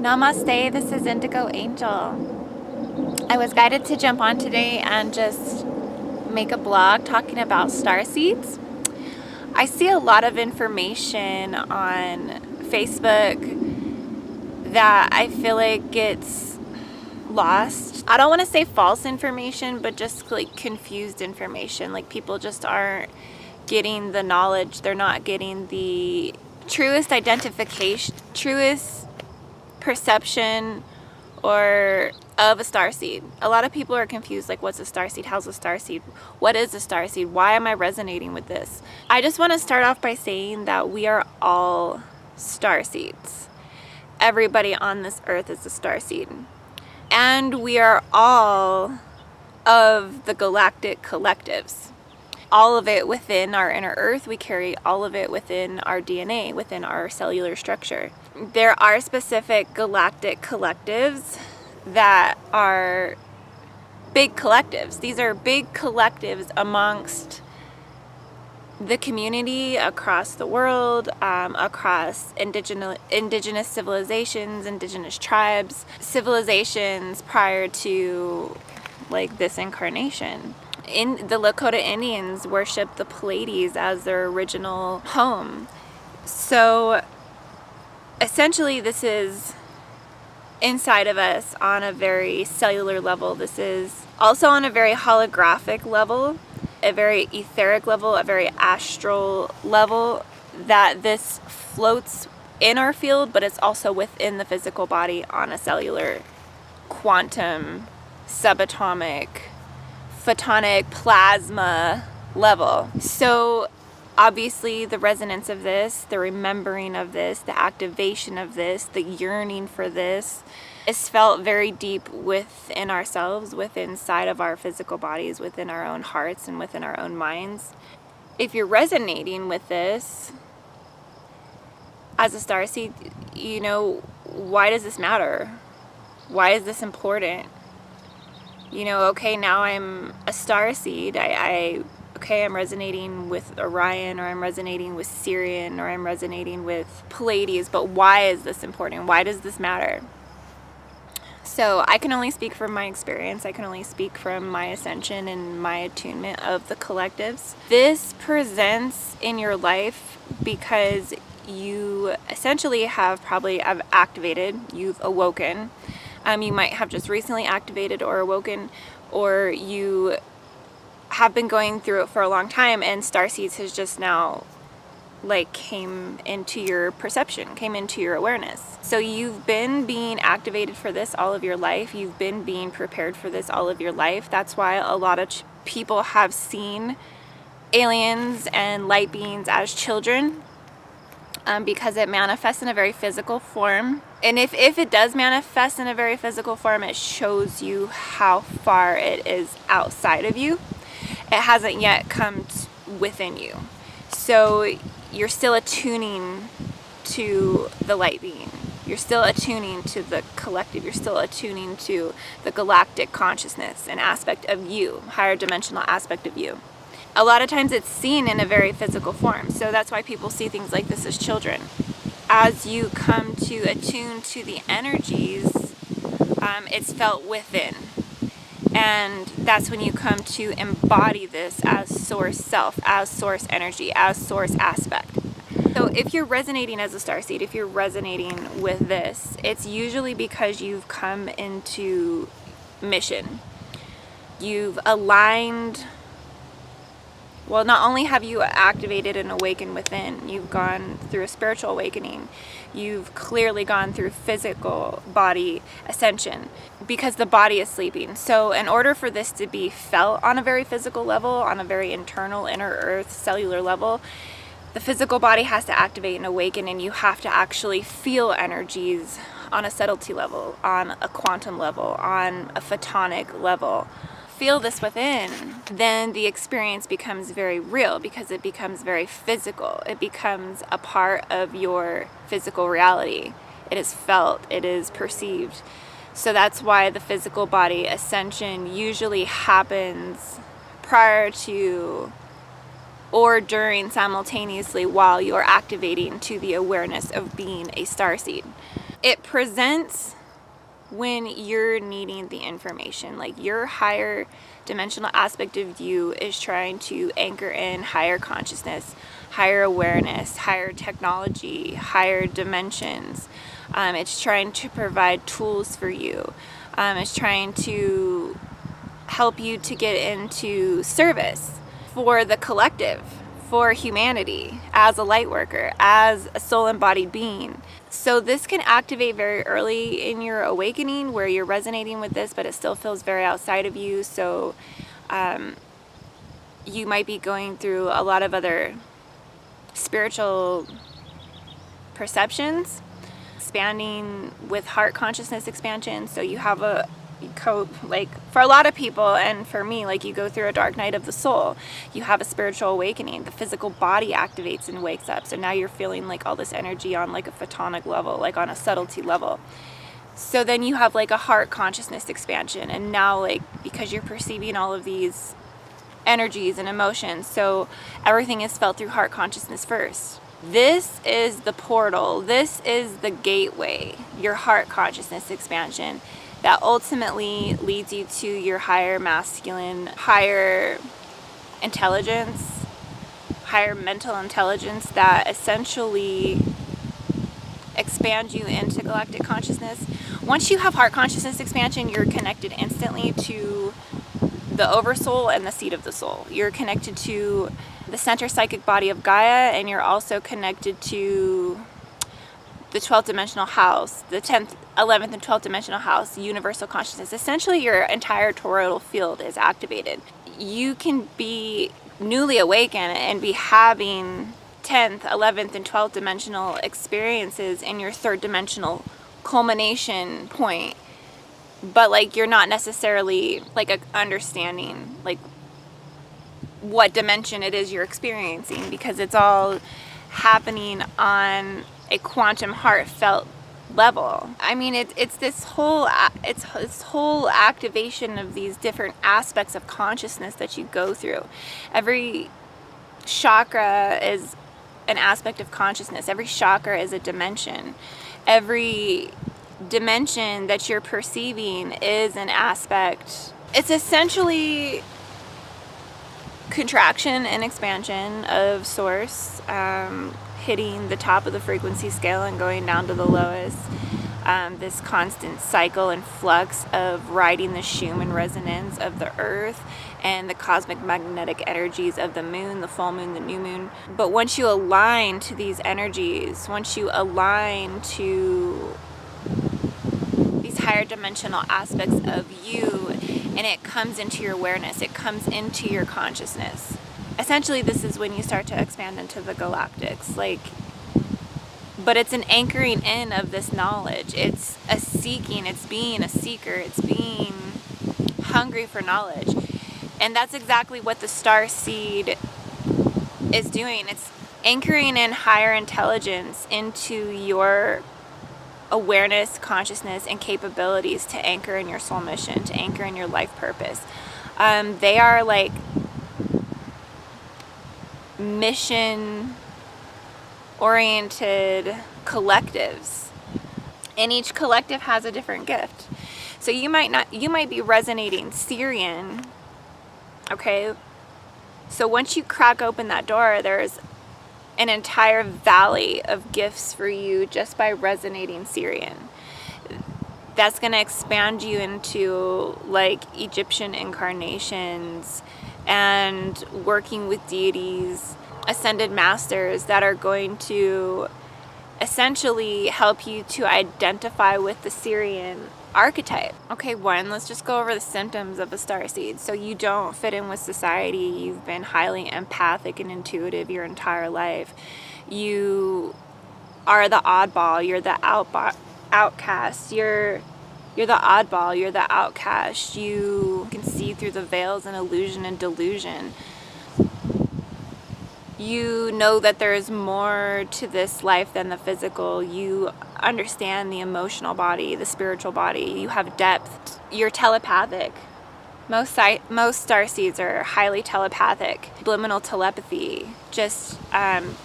Namaste, this is Indigo Angel. I was guided to jump on today and just make a blog talking about starseeds. I see a lot of information on Facebook that I feel like gets lost. I don't want to say false information, but just like confused information. Like people just aren't getting the knowledge. They're not getting the truest identification, truest perception or of a starseed. A lot of people are confused, like what's a starseed? How's a starseed? What is a starseed? Why am I resonating with this? I just want to start off by saying that we are all starseeds. Everybody on this earth is a starseed. And we are all of the galactic collectives. All of it within our inner earth. We carry all of it within our DNA, within our cellular structure. There are specific galactic collectives that are big collectives. These are big collectives amongst the community across the world, across indigenous civilizations, indigenous tribes, civilizations prior to like this incarnation. In the Lakota Indians worship the Pleiades as their original home. So essentially this is inside of us on a very cellular level. This is also on a very holographic level, a very etheric level, a very astral level, that this floats in our field, but it's also within the physical body on a cellular, quantum, subatomic, photonic, plasma level. So obviously the resonance of this, the remembering of this, the activation of this, the yearning for this is felt very deep within ourselves, within inside of our physical bodies, within our own hearts and within our own minds. If you're resonating with this as a starseed, you know, why does this matter? Why is this important? You know, okay, now I'm a starseed. I'm resonating with Orion, or I'm resonating with Sirian, or I'm resonating with Pleiades, but why is this important? Why does this matter? So I can only speak from my experience. I can only speak from my ascension and my attunement of the collectives. This presents in your life because you essentially have activated, you've awoken. You might have just recently activated or awoken, or you have been going through it for a long time, and Starseeds has just now like came into your perception, came into your awareness. So you've been being activated for this all of your life. You've been being prepared for this all of your life. That's why a lot of people have seen aliens and light beings as children, because it manifests in a very physical form. And if it does manifest in a very physical form, it shows you how far it is outside of you. It hasn't yet come within you. So you're still attuning to the light being. You're still attuning to the collective. You're still attuning to the galactic consciousness, an aspect of you, higher dimensional aspect of you. A lot of times it's seen in a very physical form. So that's why people see things like this as children. As you come to attune to the energies, it's felt within. And that's when you come to embody this as source self, as source energy, as source aspect. So if you're resonating as a starseed, if you're resonating with this, it's usually because you've come into mission. You've aligned. Well, not only have you activated and awakened within, you've gone through a spiritual awakening. You've clearly gone through physical body ascension because the body is sleeping. So in order for this to be felt on a very physical level, on a very internal, inner earth, cellular level, the physical body has to activate and awaken, and you have to actually feel energies on a subtlety level, on a quantum level, on a photonic level. Feel this within, then the experience becomes very real because it becomes very physical. It becomes a part of your physical reality. It is felt, it is perceived. So that's why the physical body ascension usually happens prior to or during simultaneously while you're activating to the awareness of being a starseed. it presents when you're needing the information. Like your higher dimensional aspect of you is trying to anchor in higher consciousness, higher awareness, higher technology, higher dimensions. It's trying to provide tools for you. It's trying to help you to get into service for the collective, for humanity, as a light worker, as a soul embodied being. So this can activate very early in your awakening where you're resonating with this, but it still feels very outside of you. So you might be going through a lot of other spiritual perceptions, expanding with heart consciousness expansion. So you have like for a lot of people, and for me, like you go through a dark night of the soul, you have a spiritual awakening, the physical body activates and wakes up. So now you're feeling like all this energy on like a photonic level, like on a subtlety level. So then you have like a heart consciousness expansion, and now like because you're perceiving all of these energies and emotions, so everything is felt through heart consciousness first. This is the portal, this is the gateway, your heart consciousness expansion, that ultimately leads you to your higher masculine, higher intelligence, higher mental intelligence that essentially expands you into galactic consciousness. Once you have heart consciousness expansion, you're connected instantly to the oversoul and the seat of the soul. You're connected to the center psychic body of Gaia, and you're also connected to the 12th dimensional house, the 10th, 11th, and 12th dimensional house, universal consciousness. Essentially, your entire toroidal field is activated. You can be newly awakened and be having 10th, 11th, and 12th dimensional experiences in your third dimensional culmination point, but like you're not necessarily like understanding like what dimension it is you're experiencing, because it's all happening on a quantum heartfelt level. I mean, it's this whole activation of these different aspects of consciousness that you go through. Every chakra is an aspect of consciousness. Every chakra is a dimension. Every dimension that you're perceiving is an aspect. It's essentially contraction and expansion of source, hitting the top of the frequency scale and going down to the lowest. This constant cycle and flux of riding the Schumann resonance of the earth and the cosmic magnetic energies of the moon, the full moon, the new moon. But once you align to these energies, once you align to these higher dimensional aspects of you, and it comes into your awareness, it comes into your consciousness. Essentially, this is when you start to expand into the galactics. But it's an anchoring in of this knowledge. It's a seeking, it's being a seeker, it's being hungry for knowledge. And that's exactly what the Starseed is doing. It's anchoring in higher intelligence into your awareness, consciousness, and capabilities to anchor in your soul mission, to anchor in your life purpose. They are like mission-oriented collectives, and each collective has a different gift. So you might be resonating Sirian, okay? So once you crack open that door, there's an entire valley of gifts for you just by resonating Sirian. That's going to expand you into like Egyptian incarnations and working with deities, ascended masters that are going to essentially help you to identify with the Sirian archetype. Okay, let's just go over the symptoms of a starseed. So you don't fit in with society. You've been highly empathic and intuitive your entire life. You are the oddball. You're the outcast. You're the oddball. You're the outcast. You can see through the veils and illusion and delusion. You know that there is more to this life than the physical. You understand the emotional body, the spiritual body. You have depth. You're telepathic. Most starseeds are highly telepathic. Subliminal telepathy. Just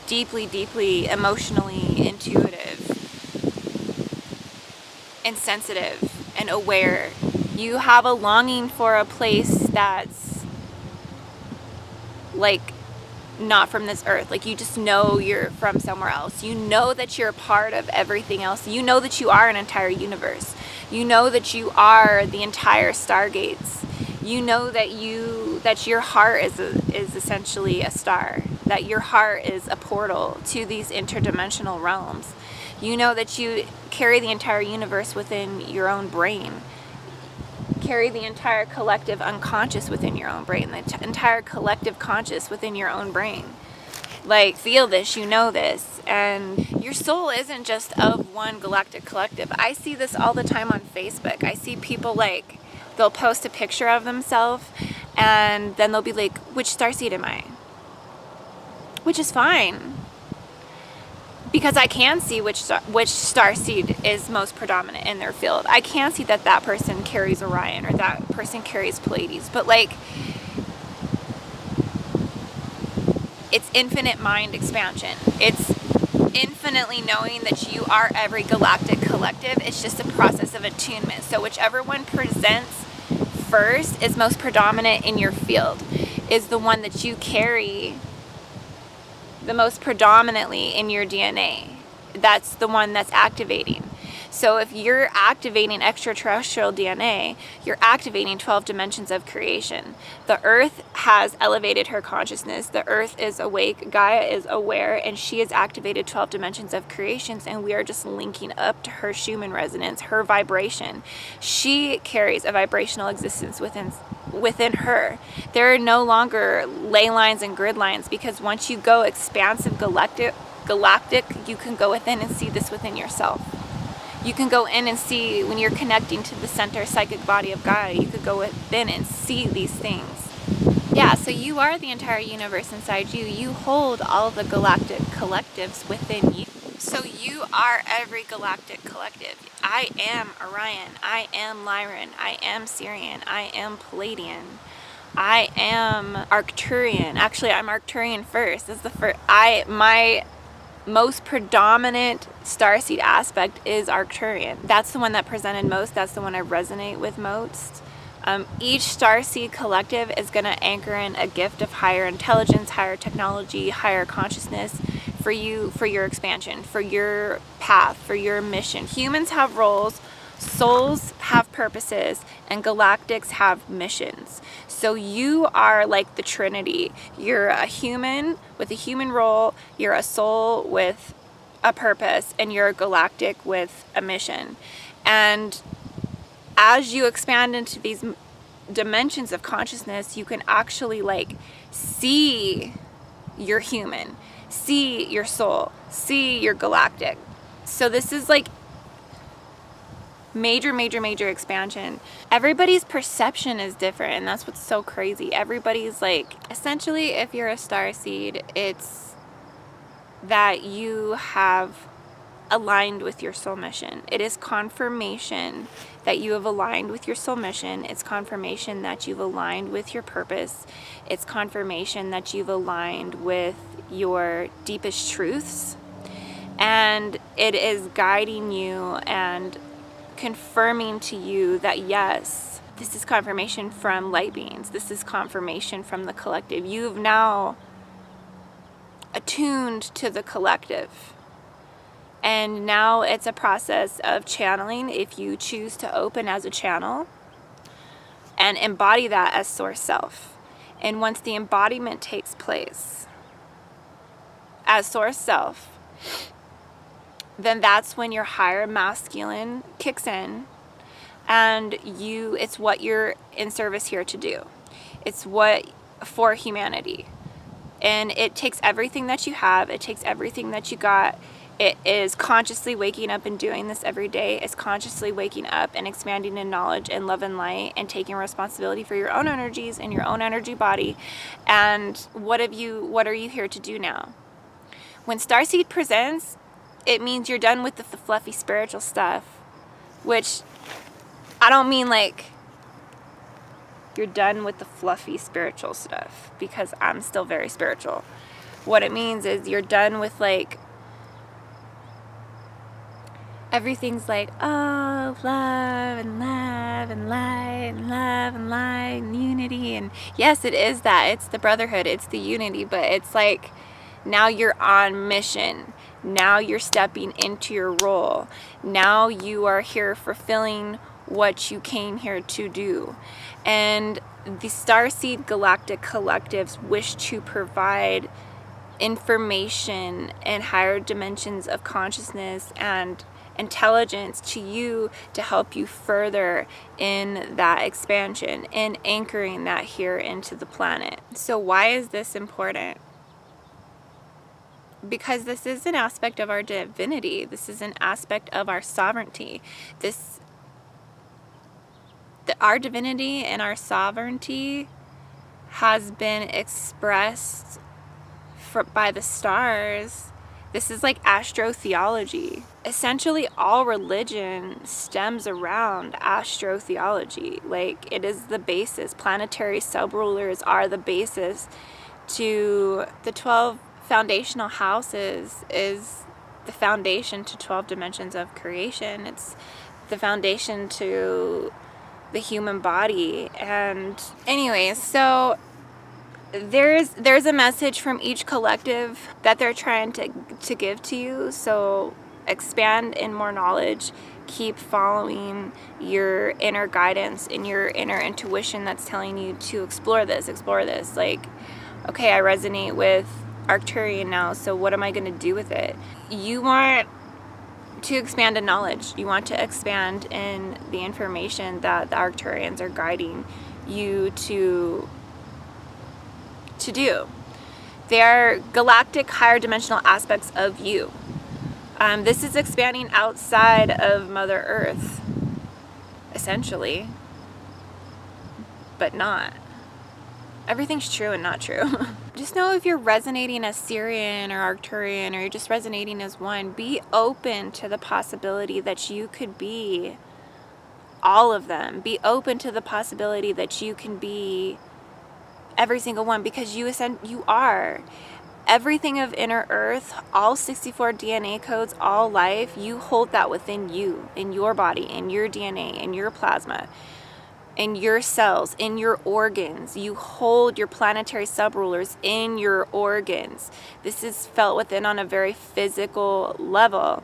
deeply, deeply emotionally intuitive. and sensitive and aware. You have a longing for a place that's like not from this earth. Like, you just know you're from somewhere else. You know that you're a part of everything else. You know that you are an entire universe. You know that you are the entire stargates. You know that your heart is essentially a star. That your heart is a portal to these interdimensional realms. You know that you carry the entire universe within your own brain. Carry the entire collective unconscious within your own brain. The entire collective conscious within your own brain. Like, feel this, you know this. And your soul isn't just of one galactic collective. I see this all the time on Facebook. I see people, like, they'll post a picture of themselves and then they'll be like, which starseed am I? Which is fine. Because I can see which starseed is most predominant in their field. I can see that that person carries Orion or that person carries Pleiades. But, like, it's infinite mind expansion. It's infinitely knowing that you are every galactic collective. It's just a process of attunement. So whichever one presents first is most predominant in your field, is the one that you carry the most predominantly in your DNA. That's the one that's activating. So if you're activating extraterrestrial DNA, you're activating 12 dimensions of creation. The earth has elevated her consciousness. The earth is awake. Gaia is aware, and she has activated 12 dimensions of creations, and we are just linking up to her Schumann resonance, her vibration. She carries a vibrational existence within her. There are no longer ley lines and grid lines, because once you go expansive galactic, you can go within and see this within yourself. You can go in and see when you're connecting to the center psychic body of Gaia. You could go within and see these things. Yeah, so you are the entire universe inside you. You hold all the galactic collectives within you. So you are every galactic collective. I am Orion. I am Lyran. I am Sirian. I am Pleiadian. I am Arcturian. Actually, I'm Arcturian first. This is the first. My most predominant starseed aspect is Arcturian. That's the one that presented most. That's the one I resonate with most. Each starseed collective is going to anchor in a gift of higher intelligence, higher technology, higher consciousness for you, for your expansion, for your path, for your mission. Humans have roles, souls have purposes, and galactics have missions. So you are like the Trinity. You're a human with a human role, you're a soul with a purpose, and you're a galactic with a mission. And as you expand into these dimensions of consciousness, you can actually like see your human, see your soul, see your galactic. So this is like major expansion. Everybody's perception is different, and that's what's so crazy. Everybody's like, essentially, if you're a starseed, it's that you have aligned with your soul mission. It is confirmation that you have aligned with your soul mission. It's confirmation that you've aligned with your purpose. It's confirmation that you've aligned with your deepest truths, and it is guiding you and confirming to you that yes, this is confirmation from light beings. This is confirmation from the collective. You've now attuned to the collective. And now it's a process of channeling if you choose to open as a channel and embody that as source self. And once the embodiment takes place as source self, then that's when your higher masculine kicks in, and it's what you're in service here to do. It's what for humanity. And it takes everything that you have, it takes everything that you got. It is consciously waking up and doing this every day. It's consciously waking up and expanding in knowledge and love and light and taking responsibility for your own energies and your own energy body. And what are you here to do now? When Starseed presents, it means you're done with the fluffy spiritual stuff, which I don't mean like you're done with the fluffy spiritual stuff, because I'm still very spiritual. What it means is you're done with like everything's like, oh, love and love and light and love and light and unity. And yes, it is that. It's the brotherhood. It's the unity. But it's like, now you're on mission. Now you're stepping into your role. Now you are here fulfilling what you came here to do. And the Starseed Galactic Collectives wish to provide information and higher dimensions of consciousness and intelligence to you to help you further in that expansion and anchoring that here into the planet. So why is this important? Because this is an aspect of our divinity. This is an aspect of our sovereignty. Our divinity and our sovereignty has been expressed by the stars. This is like astrotheology. Essentially, all religion stems around astrotheology. Like, it is the basis. Planetary subrulers are the basis to the 12 foundational houses. Is the foundation to 12 dimensions of creation. It's the foundation to the human body. And anyways, so there's a message from each collective that they're trying to give to you. So expand in more knowledge. Keep following your inner guidance and your inner intuition that's telling you to explore this. Like, okay, I resonate with Arcturian now, so what am I going to do with it? You want to expand in knowledge. You want to expand in the information that the Arcturians are guiding you to do. They are galactic, higher dimensional aspects of you. This is expanding outside of Mother Earth, essentially, but not. Everything's true and not true. Just know if you're resonating as Sirian or Arcturian, or you're just resonating as one, be open to the possibility that you could be all of them. Be open to the possibility that you can be every single one, because you are everything of inner earth, all 64 DNA codes, all life. You hold that within you, in your body, in your DNA, in your plasma, in your cells, in your organs. You hold your planetary subrulers in your organs. This is felt within on a very physical level.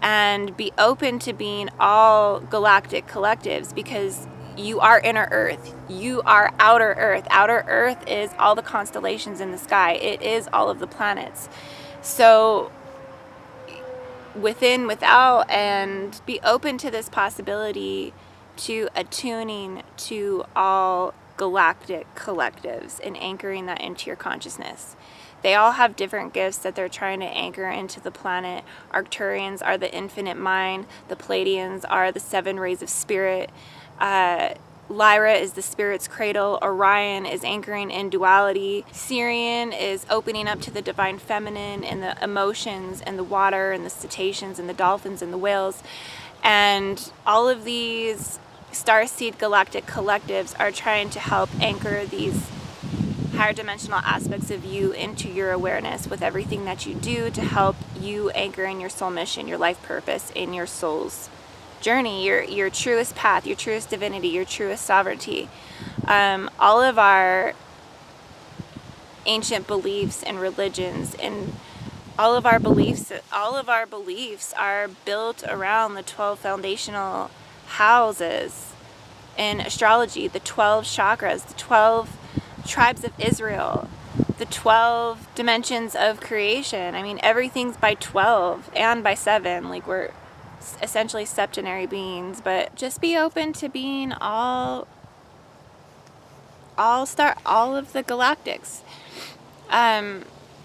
And be open to being all galactic collectives, because you are inner earth. You are outer earth. Outer earth is all the constellations in the sky. It is all of the planets. So within, without, and be open to this possibility to attuning to all galactic collectives and anchoring that into your consciousness. They all have different gifts that they're trying to anchor into the planet. Arcturians are the infinite mind. The Pleiadians are the 7 rays of spirit. Lyra is the spirit's cradle. Orion is anchoring in duality. Sirian is opening up to the divine feminine and the emotions and the water and the cetaceans and the dolphins and the whales. And all of these Starseed Galactic collectives are trying to help anchor these higher dimensional aspects of you into your awareness with everything that you do to help you anchor in your soul mission, your life purpose, in your soul's journey, your truest path, your truest divinity, your truest sovereignty. All of our ancient beliefs and religions and all of our beliefs are built around the 12 foundational houses in astrology, the 12 chakras, the 12 tribes of Israel, the 12 dimensions of creation. I mean, everything's by 12 and by 7. Like, we're essentially septenary beings, but just be open to being all of the galactics.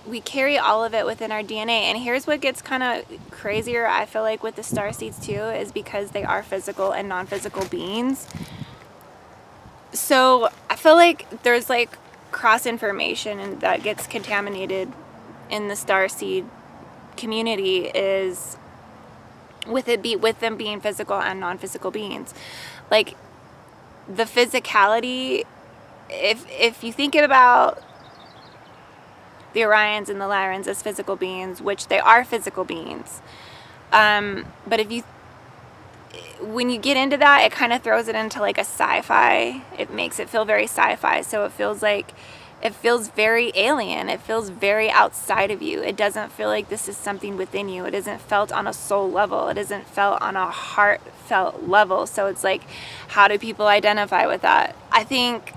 We carry all of it within our DNA. And here's what gets kind of crazier, I feel like, with the Starseeds too, is because they are physical and non-physical beings. So I feel like there's like cross information and that gets contaminated in the Starseed community, is with them being physical and non-physical beings. Like, the physicality, if you think about the Orions and the Lyrans as physical beings, which they are physical beings, but if you when you get into that, it kind of throws it into like a sci-fi. It makes it feel very sci-fi. So it feels very alien. It feels very outside of you. It doesn't feel like this is something within you. It isn't felt on a soul level. It isn't felt on a heartfelt level. So it's like, how do people identify with that? I think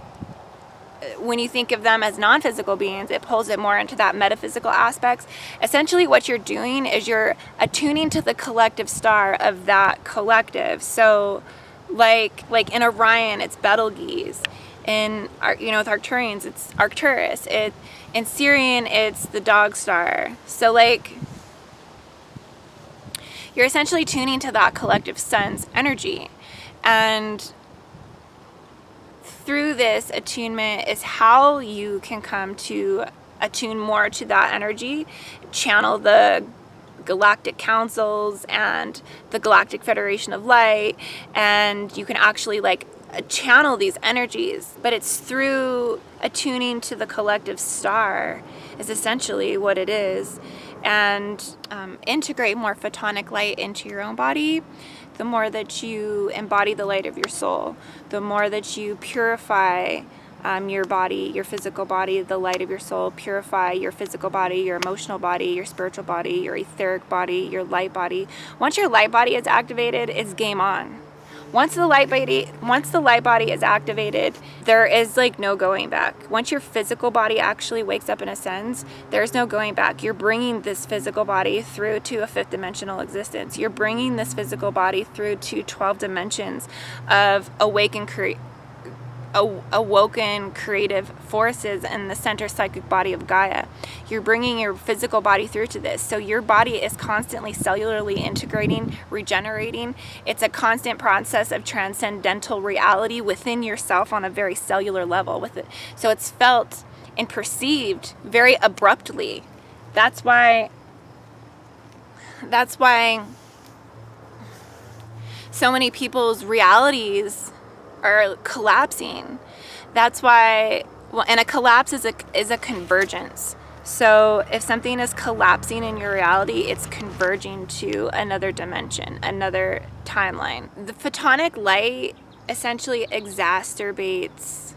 when you think of them as non-physical beings, it pulls it more into that metaphysical aspects. Essentially what you're doing is you're attuning to the collective star of that collective. So like in Orion, it's Betelgeuse. In, with Arcturians, it's Arcturus. In Sirian, it's the dog star. So like, you're essentially tuning to that collective sun's energy. And through this attunement is how you can come to attune more to that energy, channel the galactic councils and the Galactic Federation of Light, and you can actually like channel these energies. But it's through attuning to the collective star is essentially what it is, and integrate more photonic light into your own body. The more that you embody the light of your soul, the more that you purify your body, your physical body, the light of your soul, purify your physical body, your emotional body, your spiritual body, your etheric body, your light body. Once your light body is activated, it's game on. Once the light body is activated, there is like no going back. Once your physical body actually wakes up and ascends, there's no going back. You're bringing this physical body through to a 5th dimensional existence. You're bringing this physical body through to 12 dimensions of awoken creative forces in the center psychic body of Gaia. You're bringing your physical body through to this. So your body is constantly cellularly integrating, regenerating. It's a constant process of transcendental reality within yourself on a very cellular level with it. So it's felt and perceived very abruptly. That's why so many people's realities are collapsing. That's why, and a collapse is a convergence. So if something is collapsing in your reality, it's converging to another dimension, another timeline. The photonic light essentially exacerbates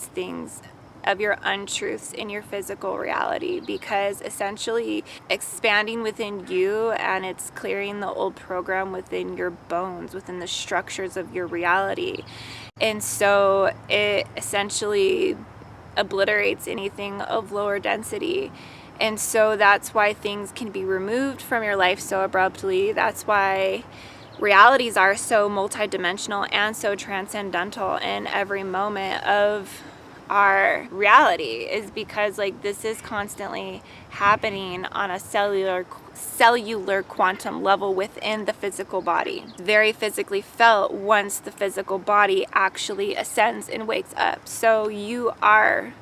things of your untruths in your physical reality, because essentially expanding within you, and it's clearing the old program within your bones, within the structures of your reality. And so it essentially obliterates anything of lower density. And so that's why things can be removed from your life so abruptly. That's why realities are so multidimensional and so transcendental in every moment of our reality, is because like this is constantly happening on a cellular quantum level within the physical body. Very physically felt once the physical body actually ascends and wakes up. So you are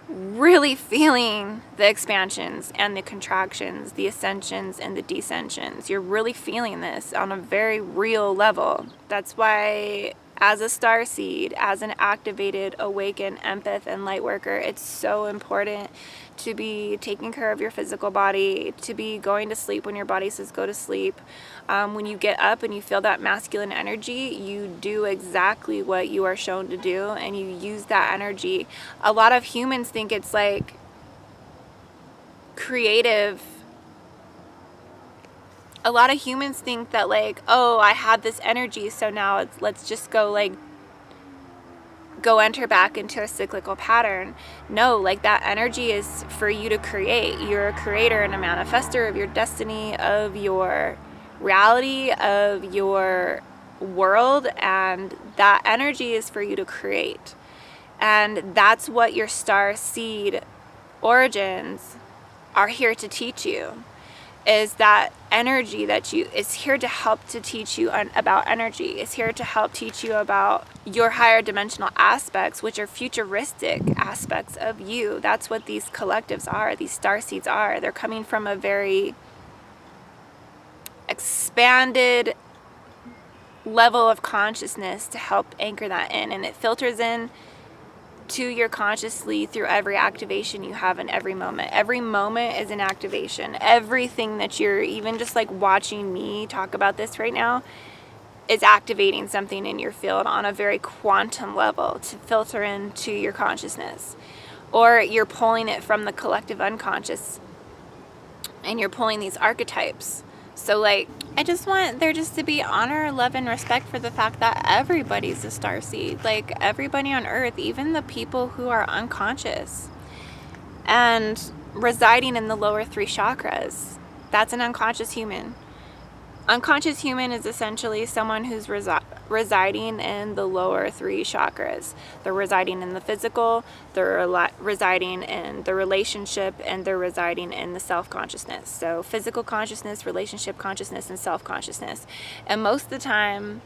really feeling the expansions and the contractions, the ascensions and the descensions. You're really feeling this on a very real level. That's why as a starseed, as an activated, awakened, empath, and light worker, it's so important to be taking care of your physical body, to be going to sleep when your body says go to sleep. When you get up and you feel that masculine energy, you do exactly what you are shown to do, and you use that energy. A lot of humans think it's like creative. A lot of humans think that like, oh, I have this energy, so now let's just go enter back into a cyclical pattern. No, like that energy is for you to create. You're a creator and a manifester of your destiny, of your reality, of your world, and that energy is for you to create. And that's what your star seed origins are here to teach you. Is that energy that is here to help to teach you about energy. It's here to help teach you about your higher dimensional aspects, which are futuristic aspects of you. That's what these collectives are, these starseeds are. They're coming from a very expanded level of consciousness to help anchor that in, and it filters in to your consciously through every activation you have in every moment. Every moment is an activation. Everything that you're even just like watching me talk about this right now is activating something in your field on a very quantum level to filter into your consciousness. Or you're pulling it from the collective unconscious and you're pulling these archetypes. So like, I just want there just to be honor, love, and respect for the fact that everybody's a starseed. Like everybody on earth, even the people who are unconscious and residing in the lower 3 chakras, that's an unconscious human. Unconscious human is essentially someone who's residing in the lower 3 chakras. They're residing in the physical, they're residing in the relationship, and they're residing in the self-consciousness. So physical consciousness, relationship consciousness, and self-consciousness. And most of the time,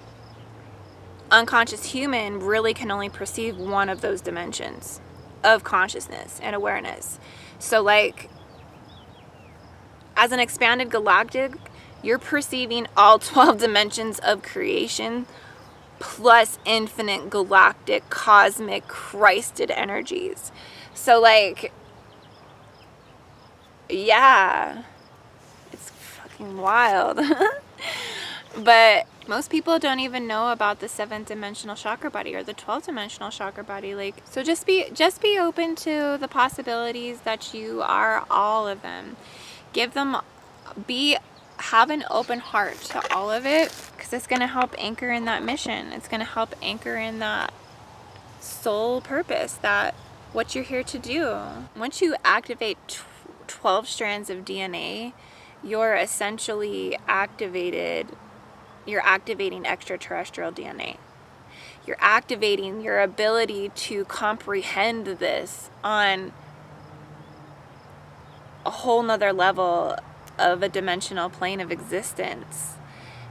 unconscious human really can only perceive one of those dimensions of consciousness and awareness. So like, as an expanded galactic, you're perceiving all 12 dimensions of creation plus infinite galactic cosmic Christed energies. So like, yeah, it's fucking wild. But most people don't even know about the 7th dimensional chakra body or the 12th dimensional chakra body. Like, so just be open to the possibilities that you are all of them. Have an open heart to all of it, because it's going to help anchor in that mission. It's going to help anchor in that soul purpose, that what you're here to do. Once you activate 12 strands of DNA, you're essentially you're activating extraterrestrial DNA. You're activating your ability to comprehend this on a whole nother level of a dimensional plane of existence,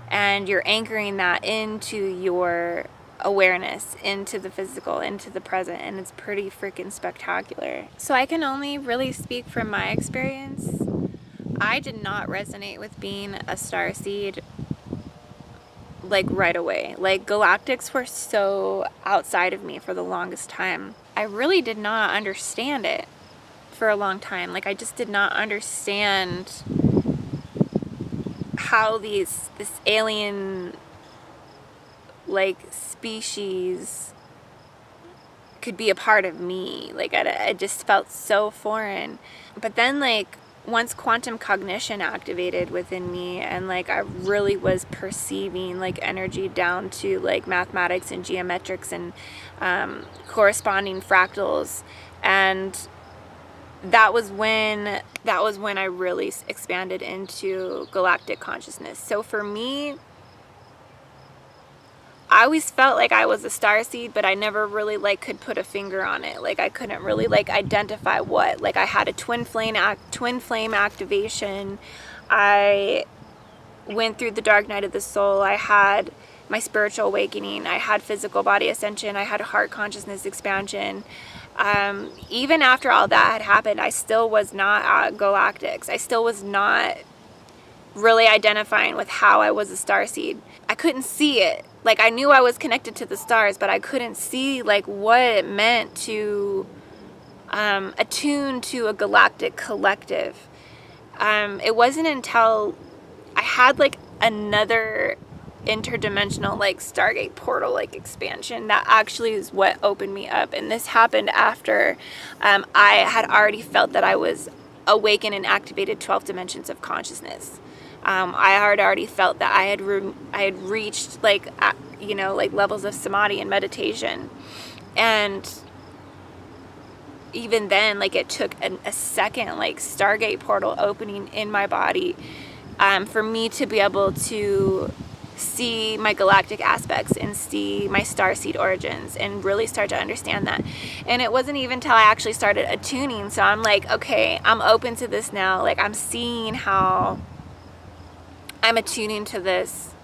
and you're anchoring that into your awareness, into the physical, into the present, and it's pretty freaking spectacular. So I can only really speak from my experience. I did not resonate with being a starseed like right away. Like galactics were so outside of me for the longest time. I really did not understand it for a long time. Like I just did not understand how this alien like species could be a part of me. Like I just felt so foreign. But then like once quantum cognition activated within me, and like I really was perceiving like energy down to like mathematics and geometrics and corresponding fractals, and that was when I really expanded into galactic consciousness. So for me, I always felt like I was a starseed, but I never really like could put a finger on it. Like I couldn't really like identify what. Like I had a twin flame activation. I went through the dark night of the soul. I had my spiritual awakening. I had physical body ascension. I had heart consciousness expansion. Even after all that had happened, I still was not at Galactics. I still was not really identifying with how I was a starseed. I couldn't see it. Like I knew I was connected to the stars, but I couldn't see like what it meant to attune to a galactic collective. It wasn't until I had like another interdimensional like Stargate portal like expansion that actually is what opened me up. And this happened after I had already felt that I was awakened and activated 12 dimensions of consciousness. I had already felt that I had reached like like levels of samadhi and meditation. And even then, like it took a second like Stargate portal opening in my body for me to be able to see my galactic aspects and see my starseed origins and really start to understand that. And it wasn't even until I actually started attuning. So I'm like, okay, I'm open to this now. Like I'm seeing how I'm attuning to this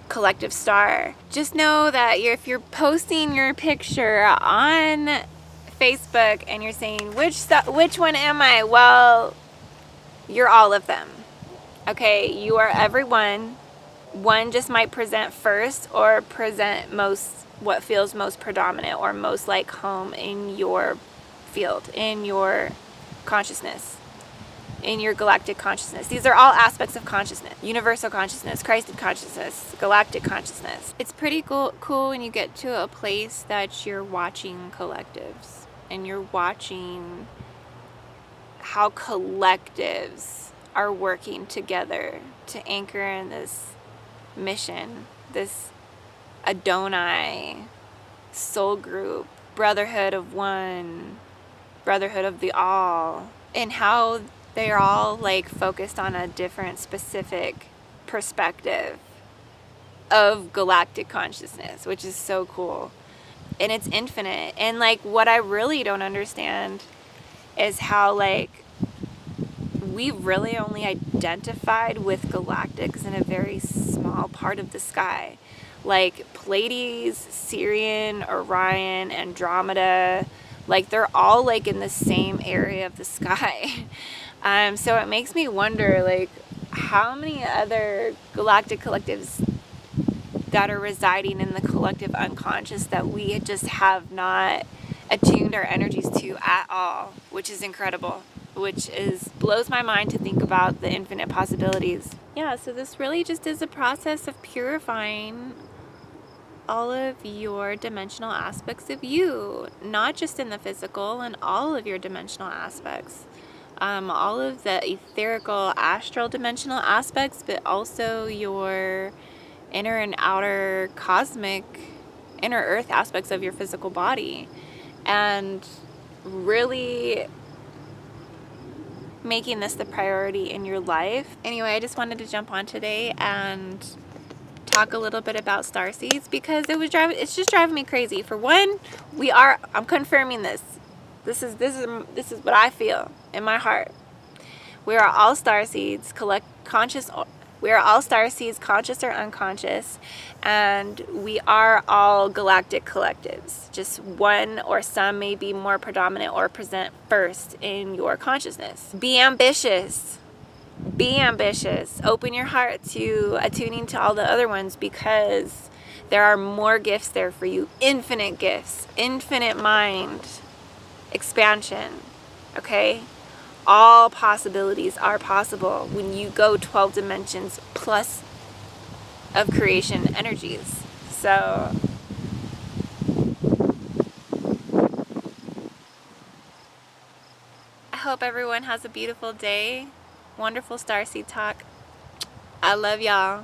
collective star. Just know that if you're posting your picture on Facebook and you're saying, which one am I? Well, you're all of them. Okay, you are everyone. one just might present first or present what feels most predominant or most like home in your field, in your consciousness, in your galactic consciousness. These are all aspects of consciousness: universal consciousness, Christed consciousness, galactic consciousness. It's pretty cool when you get to a place that you're watching collectives and you're watching how collectives are working together to anchor in this mission, this Adonai soul group, brotherhood of one, brotherhood of the all, and how they're all like focused on a different specific perspective of galactic consciousness, which is so cool. And it's infinite. And like what I really don't understand is how like we really only identified with galactics in a very small part of the sky. Like Pleiades, Sirian, Orion, Andromeda, like they're all like in the same area of the sky. So it makes me wonder like how many other galactic collectives that are residing in the collective unconscious that we just have not attuned our energies to at all, which is incredible, which blows my mind to think about the infinite possibilities. Yeah, so this really just is a process of purifying all of your dimensional aspects of you, not just in the physical, and all of your dimensional aspects. All of the etherical, astral dimensional aspects, but also your inner and outer cosmic, inner earth aspects of your physical body. And really making this the priority in your life. Anyway, I just wanted to jump on today and talk a little bit about Starseeds because it's just driving me crazy. For one, I'm confirming this. This is what I feel in my heart. We are all Starseeds, we are all Starseeds, conscious or unconscious, and we are all galactic collectives. Just one or some may be more predominant or present first in your consciousness. Be ambitious. Be ambitious. Open your heart to attuning to all the other ones because there are more gifts there for you. Infinite gifts, infinite mind expansion. Okay? All possibilities are possible when you go 12 dimensions plus of creation energies. So I hope everyone has a beautiful day. Wonderful Starseed talk. I love y'all.